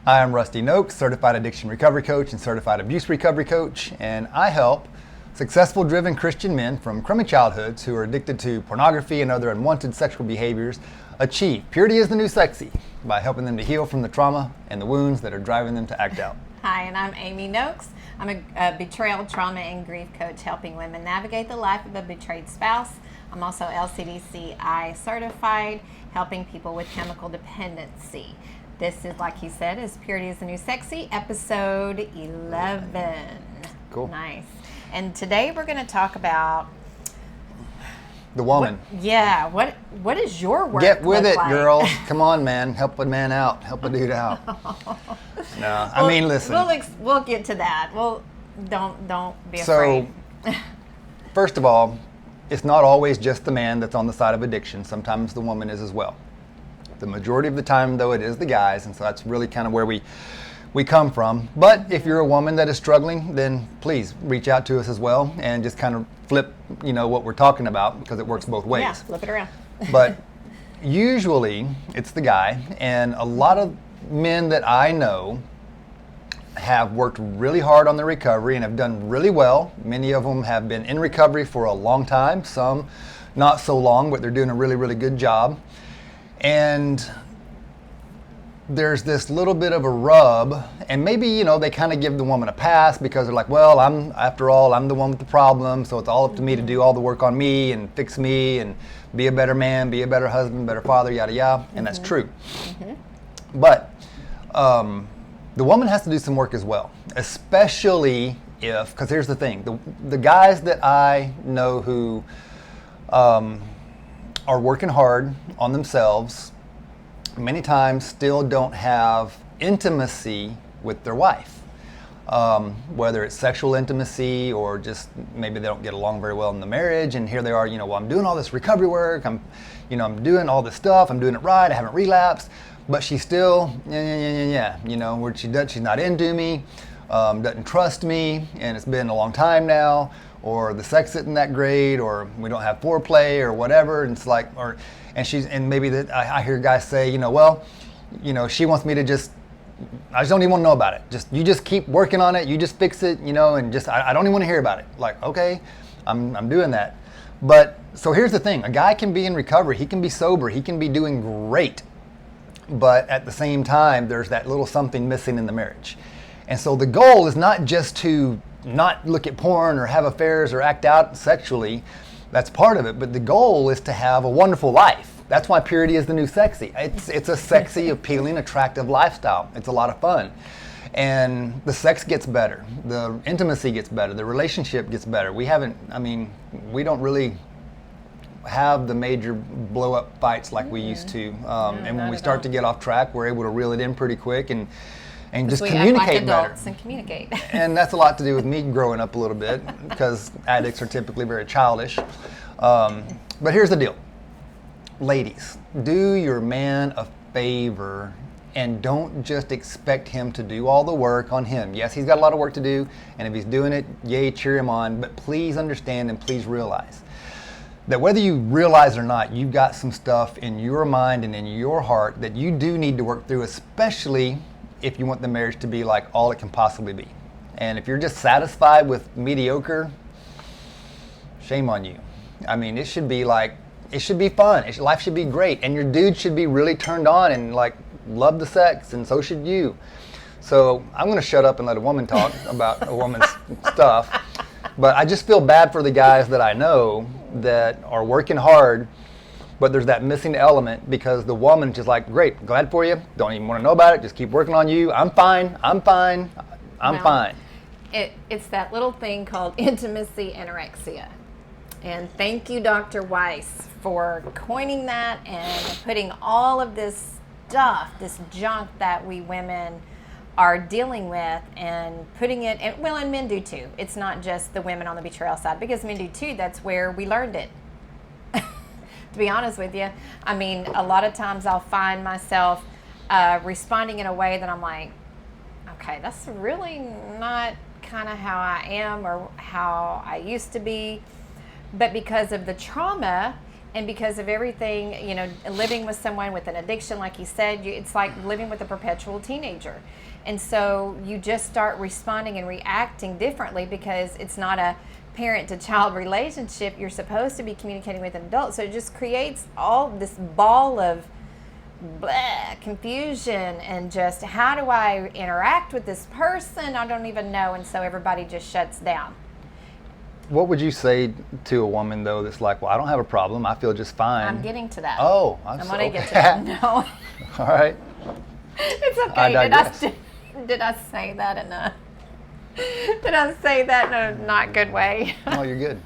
Hi, I'm Rusty Noakes, certified addiction recovery coach and certified abuse recovery coach, and I help successful driven Christian men from crummy childhoods who are addicted to pornography and other unwanted sexual behaviors achieve purity is the new sexy by helping them to heal from the trauma and the wounds that are driving them to act out. Hi, and I'm Amy Noakes. I'm a betrayal, trauma, and grief coach helping women navigate the life of a betrayed spouse. I'm also LCDCI certified, helping people with chemical dependency. This is, like he said, is Purity is the New Sexy, episode 11. Cool. Nice. And today we're going to talk about The woman. What is your work? Get with it, like? girls. Come on, man. Help a man out. Help a dude out. No, I mean, listen. We'll get to that. Don't be So, afraid. first of all, it's not always just the man that's on the side of addiction. Sometimes the woman is as well. The majority of the time, though, it is the guys, and so that's really kind of where we come from. But if you're a woman that is struggling, then please reach out to us as well and just kind of flip, what we're talking about, because it works both ways. Yeah, flip it around. But usually it's the guy, and a lot of men that I know have worked really hard on their recovery and have done really well. Many of them have been in recovery for a long time, some not so long, but they're doing a really, really good job. And there's this little bit of a rub, and maybe, they kind of give the woman a pass because they're like, well, after all, I'm the one with the problem, so it's all up to me to do all the work on me and fix me and be a better man, be a better husband, better father, yada, yada, and that's true. But the woman has to do some work as well, especially because here's the thing, the guys that I know who are working hard on themselves many times still don't have intimacy with their wife, whether it's sexual intimacy or just maybe they don't get along very well in the marriage, and here they are, well, I'm doing all this recovery work, I'm doing all this stuff, I'm doing it right, I haven't relapsed, but she's still, where she's not into me, doesn't trust me, and it's been a long time now, or the sex isn't that great, or we don't have foreplay, or whatever. And it's like, and maybe I hear guys say, she wants me to I just don't even want to know about it. You just keep working on it. You just fix it, and I don't even want to hear about it. Like, okay, I'm doing that. But so here's the thing: a guy can be in recovery, he can be sober, he can be doing great, but at the same time, there's that little something missing in the marriage. And so the goal is not just to not look at porn or have affairs or act out sexually. That's part of it. But the goal is to have a wonderful life. That's why purity is the new sexy. It's a sexy, appealing, attractive lifestyle. It's a lot of fun. And the sex gets better. The intimacy gets better. The relationship gets better. We don't really have the major blow up fights like we used to. And when we start to get off track, we're able to reel it in pretty quick and just communicate better. And communicate. And that's a lot to do with me growing up a little bit, because addicts are typically very childish. But here's the deal. Ladies, do your man a favor and don't just expect him to do all the work on him. Yes, he's got a lot of work to do, and if he's doing it, yay, cheer him on, but please understand and please realize that whether you realize it or not, you've got some stuff in your mind and in your heart that you do need to work through, especially if you want the marriage to be like all it can possibly be. And if you're just satisfied with mediocre, shame on you. It should be fun. Life should be great. And your dude should be really turned on and love the sex, and so should you. So I'm going to shut up and let a woman talk about a woman's stuff. But I just feel bad for the guys that I know that are working hard, but there's that missing element because the woman's just like, great, glad for you. Don't even want to know about it. Just keep working on you. I'm fine. Fine. It's that little thing called intimacy anorexia. And thank you, Dr. Weiss, for coining that and putting all of this stuff, this junk that we women are dealing with and putting it, and men do too. It's not just the women on the betrayal side, because men do too. That's where we learned it. To be honest with you, a lot of times I'll find myself responding in a way that I'm like, okay, that's really not kind of how I am or how I used to be. But because of the trauma And because of everything, living with someone with an addiction, like you said, it's like living with a perpetual teenager. And so you just start responding and reacting differently because it's not a parent-to-child relationship. You're supposed to be communicating with an adult. So it just creates all this ball of confusion and just, how do I interact with this person? I don't even know. And so everybody just shuts down. What would you say to a woman, though, that's like, well, I don't have a problem. I feel just fine. I'm getting to that. Oh, I'm going to get to that. No. All right. It's okay. I digress. Did I say that in a... Did I say that in a not good way? No, you're good.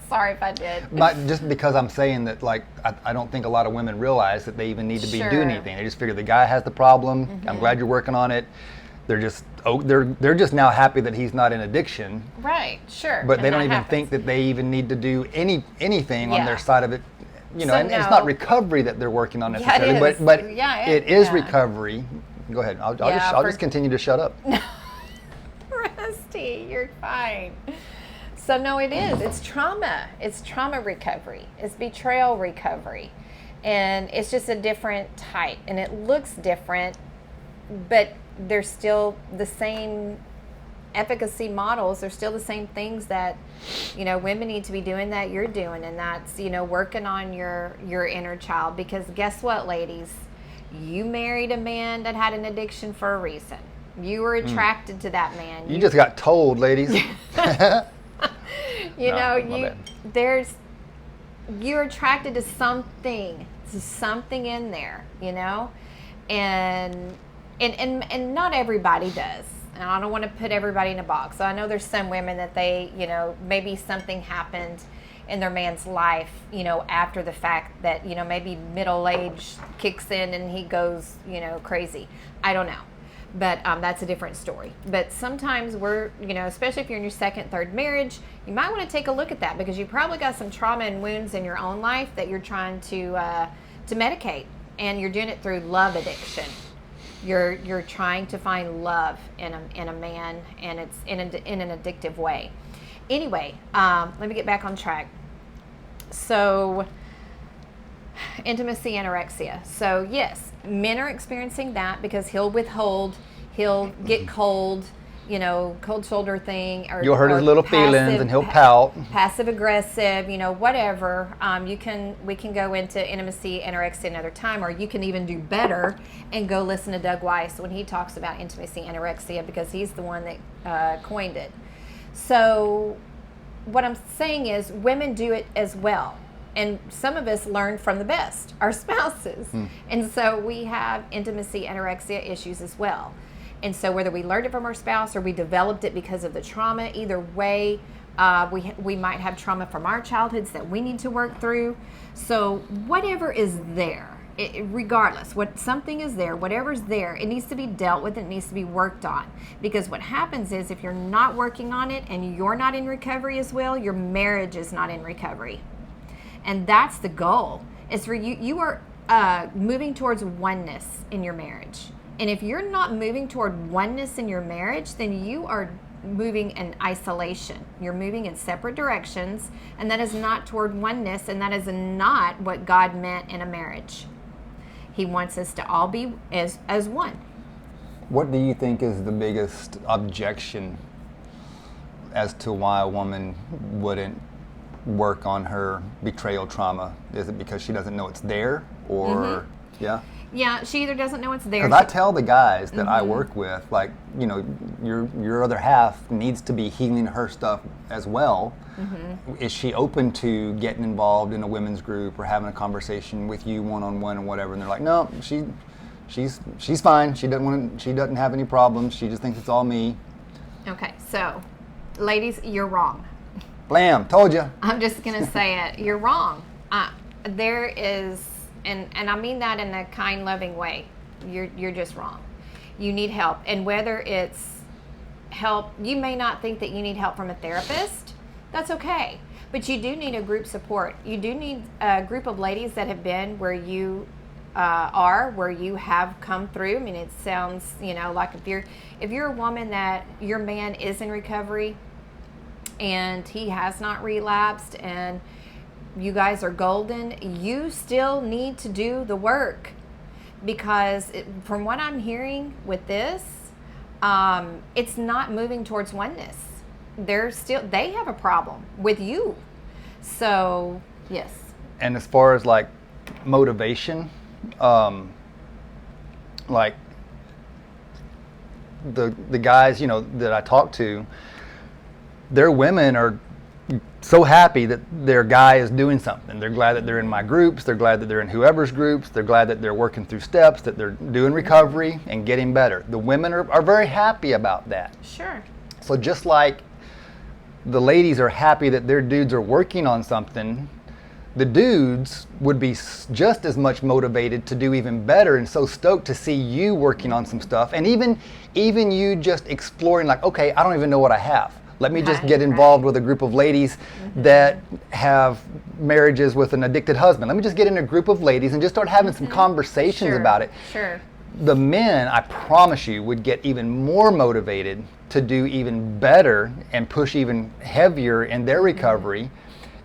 Sorry if I did. Just because I'm saying that, like, I don't think a lot of women realize that they even need to be Sure. doing anything. They just figure the guy has the problem. Mm-hmm. I'm glad you're working on it. They're just now happy that he's not in addiction. Right, sure. But they And don't that even happens. think that they even need to do anything on Yeah. their side of it. So And it's no. not recovery that they're working on Yeah, it necessarily, is. but Yeah, it is yeah. recovery. Go ahead. I'll Yeah, just continue to shut up. Rusty, you're fine. So no, it is. It's trauma. It's trauma recovery. It's betrayal recovery. And it's just a different type. And it looks different, but they're still the same efficacy models. They're still the same things that, women need to be doing that you're doing. And that's, working on your inner child. Because guess what, ladies? You married a man that had an addiction for a reason. You were attracted to that man. You just got told, ladies. You're attracted to something in there, and not everybody does. And I don't want to put everybody in a box. So I know there's some women that they, maybe something happened in their man's life, after the fact that, maybe middle age kicks in and he goes, crazy. I don't know. But that's a different story. But sometimes we're, especially if you're in your second, third marriage, you might want to take a look at that because you probably got some trauma and wounds in your own life that you're trying to medicate, and you're doing it through love addiction. You're trying to find love in a man, and it's in an addictive way. Anyway, let me get back on track. So, intimacy anorexia. So yes, men are experiencing that because he'll withhold, he'll get cold, cold shoulder thing, or You'll hurt his little feelings and he'll pout. Passive aggressive, whatever. We can go into intimacy anorexia another time, or you can even do better and go listen to Doug Weiss when he talks about intimacy anorexia, because he's the one that coined it. So what I'm saying is women do it as well. And some of us learn from the best, our spouses. And so we have intimacy anorexia issues as well. And so whether we learned it from our spouse or we developed it because of the trauma, either way, we might have trauma from our childhoods that we need to work through. So whatever is there, regardless, something is there, whatever's there, it needs to be dealt with, it needs to be worked on. Because what happens is if you're not working on it and you're not in recovery as well, your marriage is not in recovery. And that's the goal. It's for you are moving towards oneness in your marriage. And if you're not moving toward oneness in your marriage, then you are moving in isolation. You're moving in separate directions, and that is not toward oneness, and that is not what God meant in a marriage. He wants us to all be as one. What do you think is the biggest objection as to why a woman wouldn't work on her betrayal trauma? Is it because she doesn't know it's there, or yeah? Yeah, she either doesn't know it's there. Because I tell the guys that I work with, like, your other half needs to be healing her stuff as well. Is she open to getting involved in a women's group or having a conversation with you one-on-one or whatever? And they're like, no, she's fine. She doesn't have any problems. She just thinks it's all me. Okay, so ladies, you're wrong. Blam, told you. I'm just gonna say it. You're wrong. There is. And I mean that in a kind, loving way. You're just wrong. You need help. And whether it's help, you may not think that you need help from a therapist. That's okay. But you do need a group support. You do need a group of ladies that have been where you where you have come through. I mean, it sounds, like if you're a woman that your man is in recovery and he has not relapsed, and you guys are golden. You still need to do the work, because from what I'm hearing with this, it's not moving towards oneness. They have a problem with you. So, yes. And as far as like motivation, like the guys, that I talk to, their women are so happy that their guy is doing something. They're glad that they're in my groups. They're glad that they're in whoever's groups. They're glad that they're working through steps, that they're doing recovery and getting better. The women are very happy about that. Sure. So just like the ladies are happy that their dudes are working on something, the dudes would be just as much motivated to do even better, and so stoked to see you working on some stuff. And even you just exploring, like, okay, I don't even know what I have. Let me just get involved with a group of ladies that have marriages with an addicted husband. Let me just get in a group of ladies and just start having some conversations about it. Sure. The men, I promise you, would get even more motivated to do even better and push even heavier in their recovery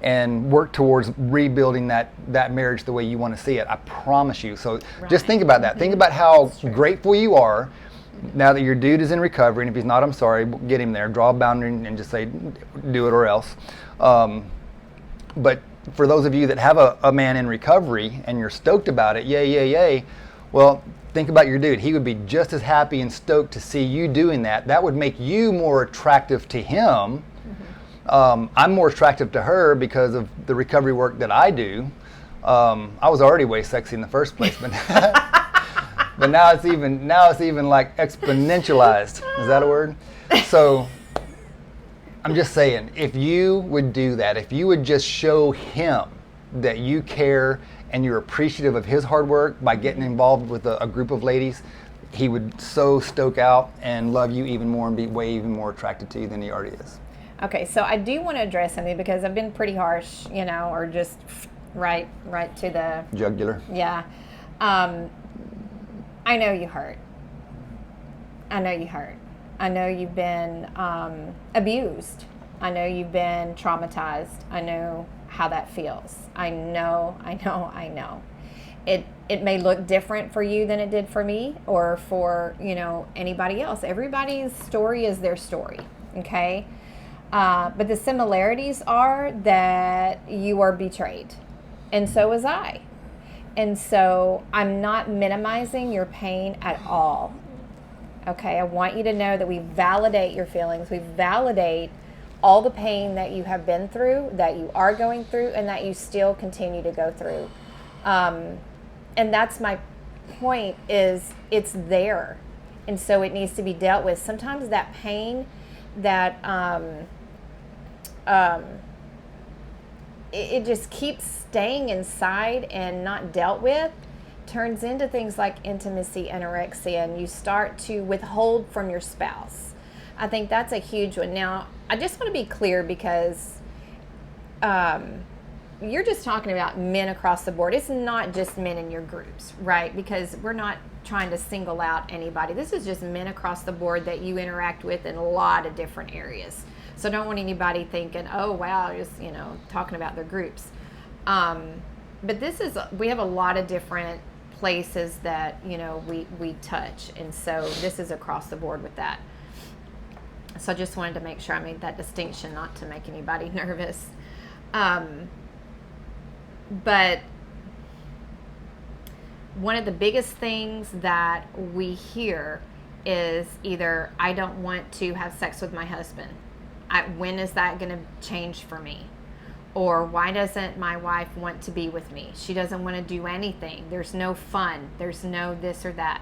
and work towards rebuilding that marriage the way you want to see it. I promise you. So just think about that. Think about how grateful you are now that your dude is in recovery, and if he's not, I'm sorry, get him there. Draw a boundary and just say, do it or else. But for those of you that have a man in recovery and you're stoked about it, yay, well, think about your dude. He would be just as happy and stoked to see you doing that. That would make you more attractive to him. I'm more attractive to her because of the recovery work that I do. I was already way sexy in the first place, but but now it's even like exponentialized. Is that a word? So I'm just saying, if you would do that, if you would just show him that you care and you're appreciative of his hard work by getting involved with a group of ladies, he would so stoke out and love you even more and be way even more attracted to you than he already is. Okay, so I do want to address something, because I've been pretty harsh, or just right to the jugular. Yeah. I know you hurt. I know you've been abused. I know you've been traumatized. I know how that feels. I know. It may look different for you than it did for me, or for, anybody else. Everybody's story is their story, okay? But the similarities are that you are betrayed, and so was I. And so I'm not minimizing your pain at all. Okay, I want you to know that we validate your feelings. We validate all the pain that you have been through, that you are going through, and that you still continue to go through. And that's my point, is it's there. And so it needs to be dealt with. Sometimes that pain that it just keeps staying inside and not dealt with, turns into things like intimacy, anorexia, and you start to withhold from your spouse. I think that's a huge one. Now, I just want to be clear, because you're just talking about men across the board. It's not just men in your groups, right? Because we're not trying to single out anybody. This is just men across the board that you interact with in a lot of different areas. So don't want anybody thinking, oh, wow, just, talking about their groups. But we have a lot of different places that, we touch. And so this is across the board with that. So I just wanted to make sure I made that distinction, not to make anybody nervous. But one of the biggest things that we hear is either, I don't want to have sex with my husband. When is that going to change for me? Or why doesn't my wife want to be with me? She doesn't want to do anything. There's no fun. There's no this or that.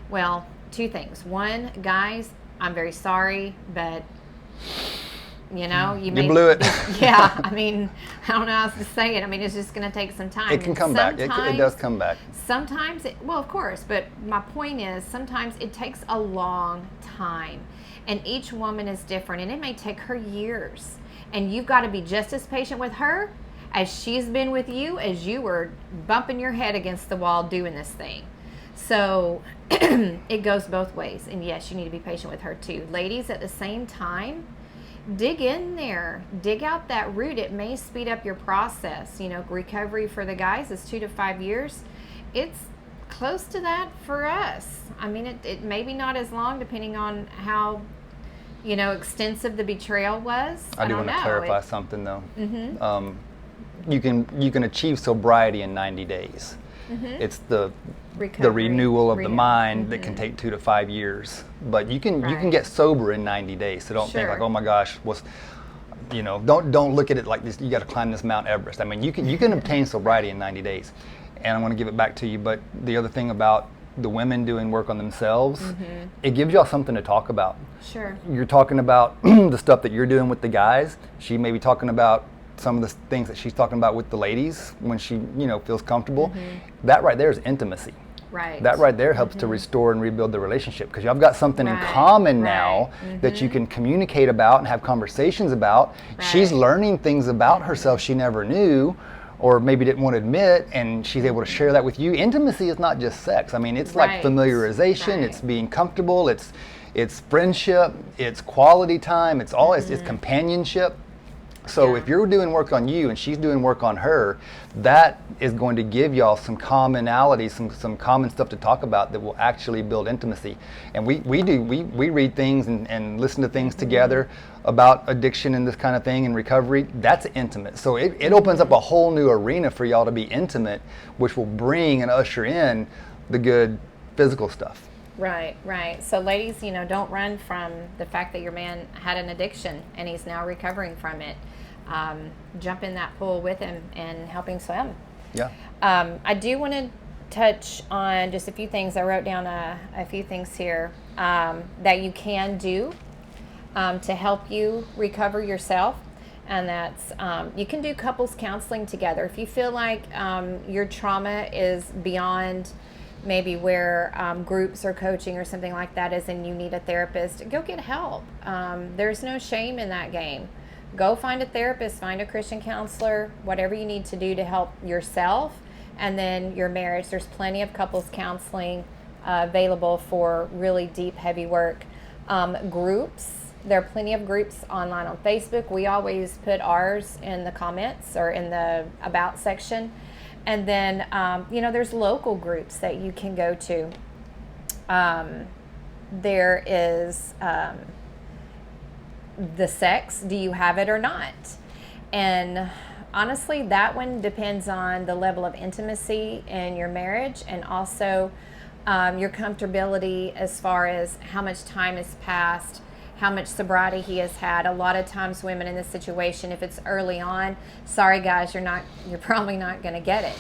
Well, two things. One, guys, I'm very sorry, but you blew it. Yeah, I don't know how else to say it. It's just going to take some time. It can come back. It does come back. Sometimes, of course, but my point is, sometimes it takes a long time. And each woman is different, and it may take her years. And you've got to be just as patient with her as she's been with you, as you were bumping your head against the wall doing this thing. So it goes both ways. And yes, you need to be patient with her too. Ladies, at the same time, dig in there, dig out that root. It may speed up your process. Recovery for the guys is 2 to 5 years. It's close to that for us. I mean, it may be not as long depending on how, extensive the betrayal was. I do want to clarify something though. Mm-hmm. You can achieve sobriety in 90 days. Mm-hmm. It's the renewal of the mind mm-hmm. that can take 2 to 5 years. But you can get sober in 90 days. So don't think like, oh my gosh, don't look at it like this. You got to climb this Mount Everest. I mean, you can obtain sobriety in 90 days. And I want to give it back to you. But the other thing about the women doing work on themselves, mm-hmm. it gives y'all something to talk about. Sure. You're talking about the stuff that you're doing with the guys. She may be talking about some of the things that she's talking about with the ladies when she, feels comfortable. Mm-hmm. That right there is intimacy. Right. That right there helps mm-hmm. to restore and rebuild the relationship because y'all got something in common now mm-hmm. that you can communicate about and have conversations about. Right. She's learning things about herself she never knew or maybe didn't want to admit, and she's able to share that with you. Intimacy is not just sex. I mean, it's like familiarization, it's being comfortable, it's friendship, it's quality time, it's all mm-hmm. it's companionship. So if you're doing work on you and she's doing work on her, that is going to give y'all some commonalities, some common stuff to talk about that will actually build intimacy. And we read things and listen to things mm-hmm. together about addiction and this kind of thing and recovery. That's intimate. So it opens up a whole new arena for y'all to be intimate, which will bring and usher in the good physical stuff. Right. So ladies, don't run from the fact that your man had an addiction and he's now recovering from it. Jump in that pool with him and help him swim. Yeah. I do want to touch on just a few things. I wrote down a few things here that you can do to help you recover yourself. And that's, you can do couples counseling together. If you feel like your trauma is beyond maybe where groups or coaching or something like that is and you need a therapist, go get help. There's no shame in that game. Go find a therapist, find a Christian counselor, whatever you need to do to help yourself and then your marriage. There's plenty of couples counseling available for really deep, heavy work. Groups, there are plenty of groups online on Facebook. We always put ours in the comments or in the About section. And then, there's local groups that you can go to. There is the sex, do you have it or not? And honestly, that one depends on the level of intimacy in your marriage and also your comfortability as far as how much time has passed, how much sobriety he has had. A lot of times women in this situation, if it's early on, sorry guys, you're probably not going to get it.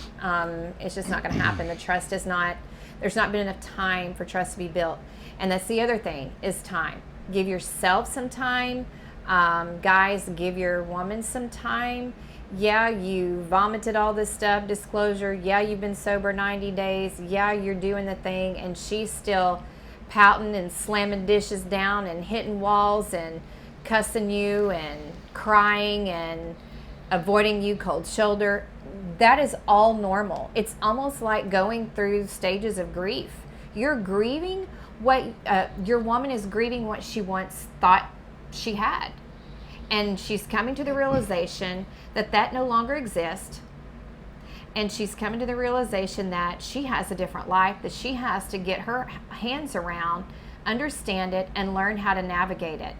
It's just not going to happen. The trust is not, there's not been enough time for trust to be built. And that's the other thing is time. Give yourself some time. Guys, give your woman some time. Yeah, you vomited all this stuff, disclosure. Yeah, you've been sober 90 days. Yeah, you're doing the thing and she's still pouting and slamming dishes down and hitting walls and cussing you and crying and avoiding you cold shoulder. That is all normal. It's almost like going through stages of grief. You're grieving what your woman is grieving what she once thought she had. And she's coming to the realization that no longer exists. And she's coming to the realization that she has a different life, that she has to get her hands around, understand it, and learn how to navigate it.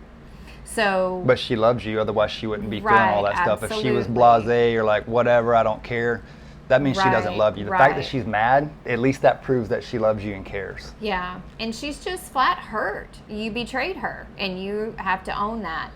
So, but she loves you, otherwise she wouldn't be feeling all that stuff. If she was blasé or like whatever, I don't care, that means she doesn't love you. The fact that she's mad, at least that proves that she loves you and cares. Yeah, and she's just flat hurt. You betrayed her, and you have to own that.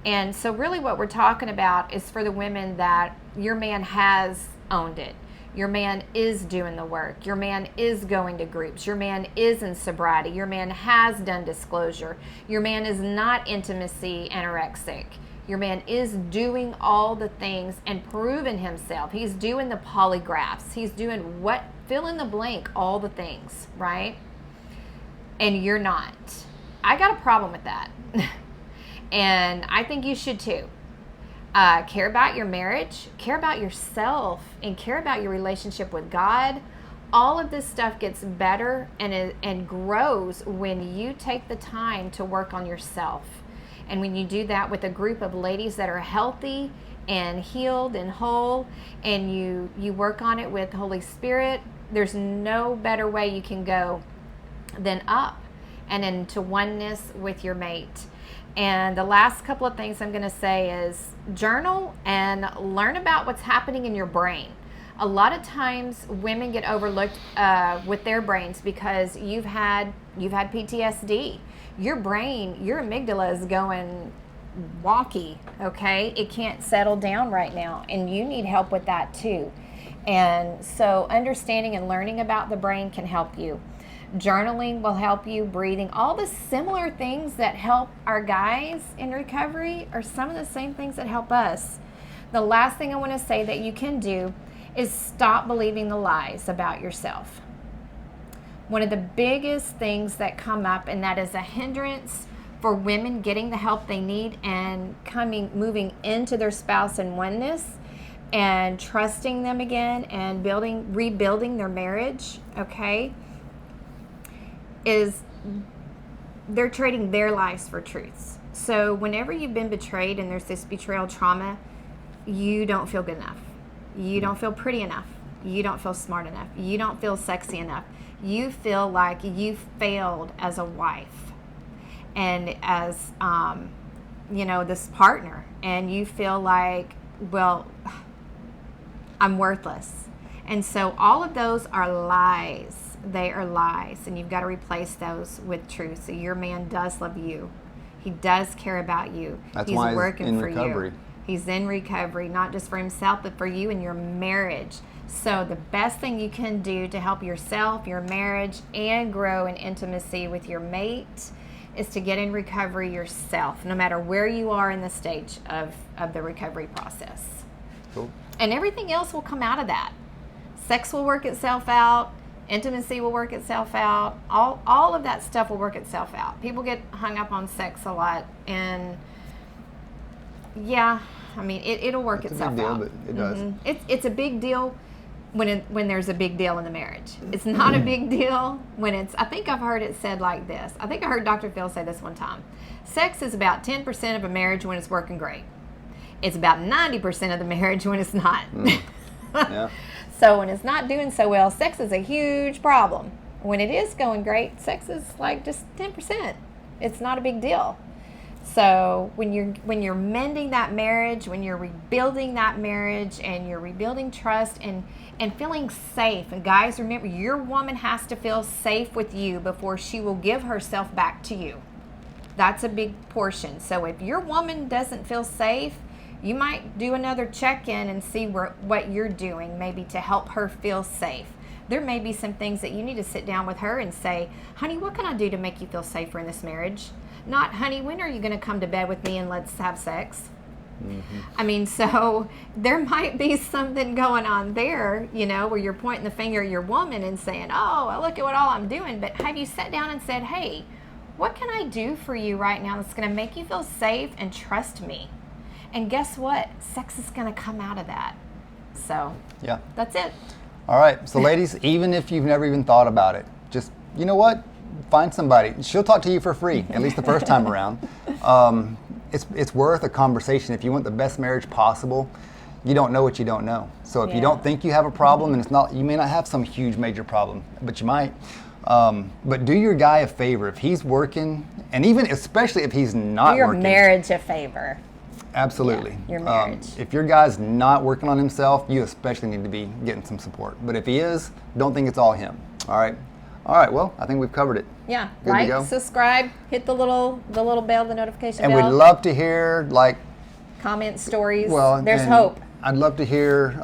And so really what we're talking about is for the women that your man has owned it. Your man is doing the work. Your man is going to groups. Your man is in sobriety. Your man has done disclosure. Your man is not intimacy anorexic. Your man is doing all the things and proving himself. He's doing the polygraphs. He's doing what? Fill in the blank, all the things, right? And you're not. I got a problem with that. And I think you should too. Care about your marriage, care about yourself, and care about your relationship with God. All of this stuff gets better and grows when you take the time to work on yourself. And when you do that with a group of ladies that are healthy and healed and whole, and you work on it with Holy Spirit, there's no better way you can go than up and into oneness with your mate. And the last couple of things I'm going to say is journal and learn about what's happening in your brain. A lot of times women get overlooked with their brains because you've had PTSD. Your brain, your amygdala is going wonky, okay? It can't settle down right now, and you need help with that too. And so understanding and learning about the brain can help you. Journaling will help you, breathing. All the similar things that help our guys in recovery are some of the same things that help us. The last thing I want to say that you can do is stop believing the lies about yourself. One of the biggest things that come up, and that is a hindrance for women getting the help they need and moving into their spouse in oneness and trusting them again and rebuilding their marriage, okay, is they're trading their lies for truths. So whenever you've been betrayed and there's this betrayal trauma, you don't feel good enough. You don't feel pretty enough. You don't feel smart enough. You don't feel sexy enough. You feel like you failed as a wife and as, this partner. And you feel like, well, I'm worthless. And so all of those are lies. They are lies. And you've got to replace those with truth. So your man does love you. He does care about you. That's He's why working he's in for recovery. you. He's in recovery, not just for himself, but for you and your marriage. So the best thing you can do to help yourself, your marriage, and grow in intimacy with your mate is to get in recovery yourself, no matter where you are in the stage of the recovery process. Cool. And everything else will come out of that. Sex will work itself out. Intimacy will work itself out. All of that stuff will work itself out. People get hung up on sex a lot, and yeah, I mean, it'll work itself out. It's a big deal, but it does. Mm-hmm. It's a big deal when there's a big deal in the marriage. It's not a big deal when it's, I think I've heard it said like this. I think I heard Dr. Phil say this one time. Sex is about 10% of a marriage when it's working great. It's about 90% of the marriage when it's not. Yeah. So when it's not doing so well, sex is a huge problem. When it is going great, sex is like just 10%. It's not a big deal. So when you're mending that marriage, when you're rebuilding that marriage and you're rebuilding trust and feeling safe, and guys, remember, your woman has to feel safe with you before she will give herself back to you. That's a big portion. So if your woman doesn't feel safe, you might do another check-in and see what you're doing maybe to help her feel safe. There may be some things that you need to sit down with her and say, honey, what can I do to make you feel safer in this marriage? Not, honey, when are you going to come to bed with me and let's have sex? Mm-hmm. I mean, so there might be something going on there, where you're pointing the finger at your woman and saying, oh, look at what all I'm doing. But have you sat down and said, hey, what can I do for you right now that's going to make you feel safe and trust me? And guess what? Sex is going to come out of that. So yeah, that's it. All right. So ladies, even if you've never even thought about it, just, you know what? Find somebody. She'll talk to you for free, at least the first time around. It's worth a conversation. If you want the best marriage possible, you don't know what you don't know. So if you don't think you have a problem, and it's not, you may not have some huge major problem, but you might. But do your guy a favor. If he's working, and even especially if he's not do your working. marriage a favor. Absolutely. Yeah, your marriage. If your guy's not working on himself, you especially need to be getting some support. But if he is, don't think it's all him. All right. All right. Well, I think we've covered it. Yeah. Good to go. Like, subscribe, hit the little bell, the notification and bell. we'd love to hear comment stories. Well, there's hope. I'd love to hear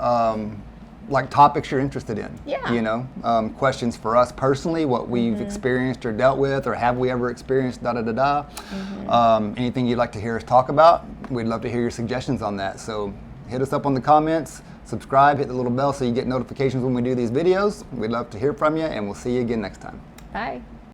topics you're interested in. Yeah. Questions for us personally, what we've experienced or dealt with, or have we ever experienced, anything you'd like to hear us talk about, we'd love to hear your suggestions on that. So hit us up on the comments, subscribe, hit the little bell so you get notifications when we do these videos. We'd love to hear from you, and we'll see you again next time. Bye.